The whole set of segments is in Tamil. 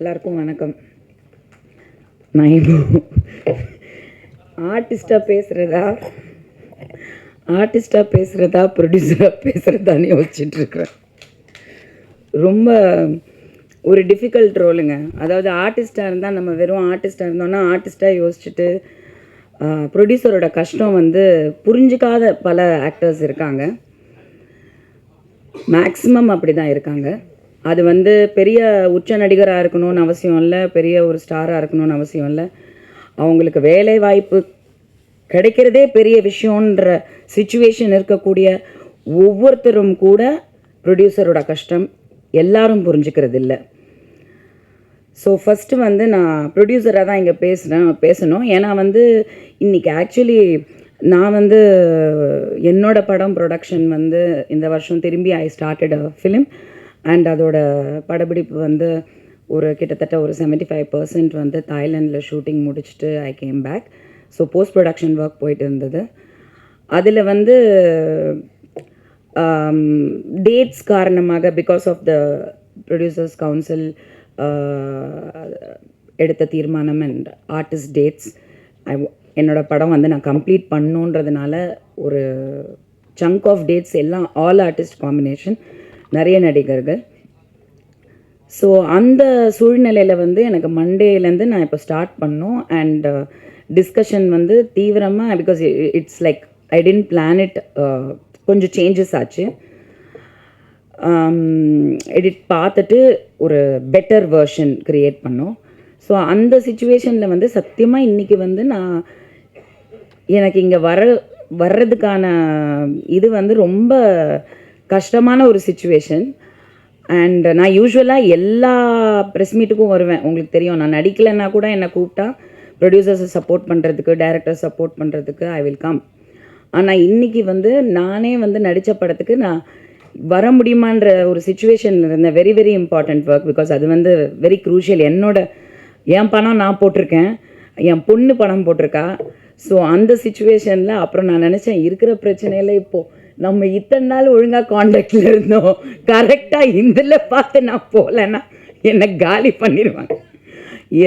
எல்லாருக்கும் வணக்கம். நான் இப்போ ஆர்டிஸ்டாக பேசுகிறதா ப்ரொடியூசராக பேசுகிறதான்னு யோசிச்சுட்ருக்குறேன். ரொம்ப ஒரு டிஃபிகல்ட் ரோலுங்க. அதாவது ஆர்டிஸ்ட்டாக இருந்தால் நம்ம வெறும் ஆர்டிஸ்ட்டாக இருந்தோன்னா ஆர்டிஸ்ட்டாக யோசிச்சுட்டு ப்ரொடியூசரோட கஷ்டம் புரிஞ்சிக்காத பல ஆக்டர்ஸ் இருக்காங்க. மேக்ஸிமம் அப்படி தான் இருக்காங்க. அது பெரிய உச்ச நடிகராக இருக்கணும்னு அவசியம் இல்லை, பெரிய ஒரு ஸ்டாராக இருக்கணும்னு அவசியம் இல்லை. அவங்களுக்கு வேலை வாய்ப்பு கிடைக்கிறதே பெரிய விஷயன்ற சிச்சுவேஷன் இருக்கக்கூடிய ஒவ்வொருத்தரும் கூட ப்ரொடியூசரோட கஷ்டம் எல்லாரும் புரிஞ்சுக்கிறது இல்லை. ஸோ ஃபஸ்ட்டு நான் ப்ரொடியூசராக தான் இங்கே பேசணும். ஏன்னா இன்றைக்கி ஆக்சுவலி நான் என்னோடய படம் ப்ரொடக்ஷன் இந்த வருஷம் திரும்பி I started a film and அதோட படப்பிடிப்பு ஒரு கிட்டத்தட்ட ஒரு 75% தாய்லாண்டில் ஷூட்டிங் முடிச்சுட்டு I came back. So post production work போயிட்டு இருந்தது. அதில் டேட்ஸ் காரணமாக because of the producers council எடுத்த தீர்மானம் அண்ட் ஆர்டிஸ்ட் டேட்ஸ் என்னோடய படம் நான் கம்ப்ளீட் பண்ணுன்றதுனால ஒரு சங்க் ஆஃப் டேட்ஸ் எல்லாம் ஆல் ஆர்டிஸ்ட் காம்பினேஷன், நிறைய நடிகர்கள். ஸோ அந்த சூழ்நிலையில் எனக்கு மண்டேலேருந்து நான் இப்போ ஸ்டார்ட் பண்ணோம். அண்ட் டிஸ்கஷன் தீவிரமாக, because it's like I tend plan it, கொஞ்சம் சேஞ்சஸ் ஆச்சு. எடிட் பார்த்துட்டு ஒரு பெட்டர் வேர்ஷன் க்ரியேட் பண்ணோம். ஸோ அந்த சிச்சுவேஷனில் சத்தியமாக இன்றைக்கி நான் எனக்கு இங்கே வர்றதுக்கான இது ரொம்ப கஷ்டமான ஒரு சிச்சுவேஷன். அண்ட் நான் யூஸ்வலாக எல்லா ப்ரெஸ் மீட்டுக்கும் வருவேன். உங்களுக்கு தெரியும், நான் நடிக்கலைன்னா கூட என்னை கூப்பிட்டா ப்ரொடியூசர்ஸை சப்போர்ட் பண்ணுறதுக்கு, டைரக்டர் சப்போர்ட் பண்ணுறதுக்கு ஐ வில் கம். ஆனால் இன்றைக்கி நானே நடித்த படத்துக்கு நான் வர முடியுமான்ற ஒரு சிச்சுவேஷனில் இருந்தேன். Very very important work, because அது வெரி க்ரூஷியல். என் பணம் நான் போட்டிருக்கேன், என் பொண்ணு பணம் போட்டிருக்கா. ஸோ அந்த சிச்சுவேஷனில் அப்புறம் நான் நினச்சேன், இருக்கிற பிரச்சனையில் இப்போது நம்ம இத்தனை நாள் ஒழுங்காக காண்டாக்டில் இருந்தோம், கரெக்டாக இதில் பார்த்து நான் போகலன்னா என்னை காலி பண்ணிடுவாங்க.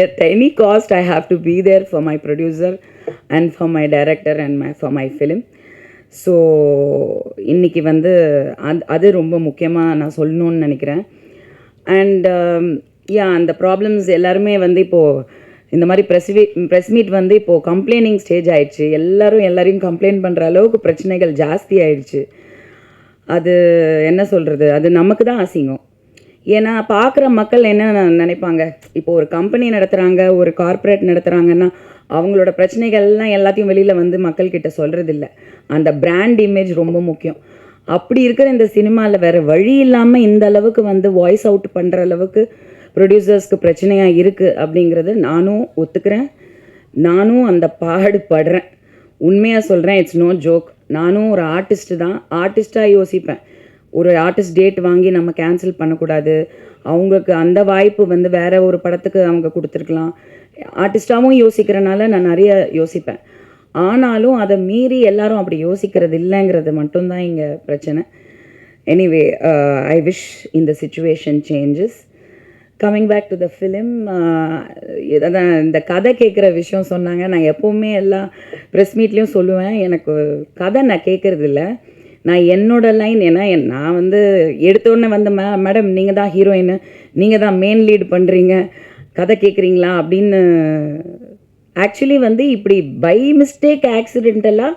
at any cost I have to be there for my producer and for my director and for my film. So இன்றைக்கி அது ரொம்ப முக்கியமாக நான் சொல்லணுன்னு நினைக்கிறேன். அண்ட் அந்த ப்ராப்ளம்ஸ் எல்லாருமே இப்போது இந்த மாதிரி ப்ரெஸ் மீட் இப்போது கம்ப்ளைனிங் ஸ்டேஜ் ஆகிடுச்சு. எல்லாரையும் கம்ப்ளைண்ட் பண்ணுற அளவுக்கு பிரச்சனைகள் ஜாஸ்தி ஆகிடுச்சு. அது என்ன சொல்கிறது, அது நமக்கு தான் அசிங்கம். ஏன்னா பார்க்குற மக்கள் என்ன நினைப்பாங்க, இப்போது ஒரு கம்பெனி நடத்துகிறாங்க, ஒரு கார்ப்பரேட் நடத்துகிறாங்கன்னா அவங்களோட பிரச்சனைகள்லாம் எல்லாத்தையும் வெளியில் மக்கள்கிட்ட சொல்கிறதில்ல. அந்த பிராண்ட் இமேஜ் ரொம்ப முக்கியம். அப்படி இருக்கிற இந்த சினிமாவில் வேறு வழி இல்லாமல் இந்த அளவுக்கு வாய்ஸ் அவுட் பண்ணுற அளவுக்கு ப்ரொடியூசர்ஸ்க்கு பிரச்சனையாக இருக்குது அப்படிங்கிறது நானும் ஒத்துக்கிறேன். நானும் அந்த பாடுபடுறேன். உண்மையாக சொல்கிறேன், இட்ஸ் நோ ஜோக். நானும் ஒரு ஆர்டிஸ்ட்டு தான். ஆர்டிஸ்ட்டாக யோசிப்பேன், ஒரு ஆர்டிஸ்ட் டேட் வாங்கி நம்ம கேன்சல் பண்ணக்கூடாது, அவங்களுக்கு அந்த வாய்ப்பு வேறு ஒரு படத்துக்கு அவங்க கொடுத்துருக்கலாம். ஆர்டிஸ்டாகவும் யோசிக்கிறனால நான் நிறைய யோசிப்பேன். ஆனாலும் அதை மீறி எல்லாரும் அப்படி யோசிக்கிறது இல்லைங்கிறது மட்டும்தான் இங்கே பிரச்சனை. எனிவே, ஐ விஷ் இந்த situation changes. Coming back to the film, அதான் இந்த கதை கேட்குற விஷயம் சொன்னாங்க. நான் எப்போவுமே எல்லா ப்ரெஸ் மீட்லேயும் சொல்லுவேன், எனக்கு கதை நான் கேட்குறதில்ல, நான் என்னோடய லைன். ஏன்னா நான் எடுத்தோடனே மேடம் நீங்கள் தான் ஹீரோயின், நீங்கள் தான் மெயின் லீட் பண்ணுறீங்க, கதை கேட்குறீங்களா அப்படின்னு. ஆக்சுவலி இப்படி பை மிஸ்டேக் ஆக்சிடென்டலாக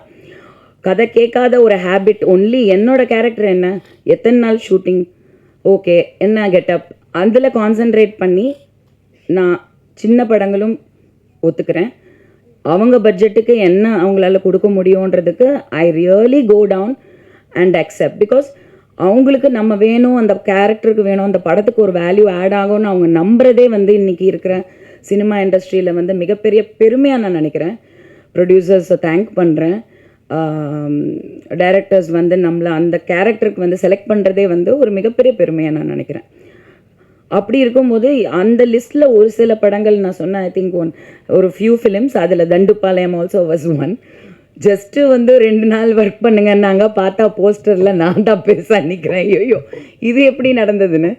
கதை கேட்காத ஒரு ஹேபிட் ஒன்லி. என்னோடய கேரக்டர் என்ன, எத்தனை நாள் ஷூட்டிங், ஓகே என்ன கெட்டப், அதில் கான்சன்ட்ரேட் பண்ணி நான் சின்ன படங்களும் ஒத்துக்கிறேன். அவங்க பட்ஜெட்டுக்கு என்ன அவங்களால கொடுக்க முடியுன்றதுக்கு I really go down and accept. Because அவங்களுக்கு நம்ம வேணும், அந்த கேரக்டருக்கு வேணும், அந்த படத்துக்கு ஒரு வேல்யூ ஆட் ஆகும்னு அவங்க நம்புறதே இன்றைக்கி இருக்கிற சினிமா இண்டஸ்ட்ரியில் மிகப்பெரிய பெருமையாக நான் நினைக்கிறேன். ப்ரொடியூசர்ஸை தேங்க் பண்ணுறேன். டைரக்டர்ஸ் நம்மளை அந்த கேரக்டருக்கு செலக்ட் பண்ணுறதே ஒரு மிகப்பெரிய பெருமையாக நான் நினைக்கிறேன். அப்படி இருக்கும்போது அந்த லிஸ்ட்டில் ஒரு சில படங்கள் நான் சொன்னேன், ஐ திங்க் ஒரு ஃபியூ ஃபிலிம்ஸ், அதில் Thandupalayam also was one. Just 2 நாள் ஒர்க் பண்ணுங்கன்னாங்க, பார்த்தா போஸ்டரில் நான் தான் பேச நிற்கிறேன். ஐயோ இது எப்படி நடந்ததுன்னு.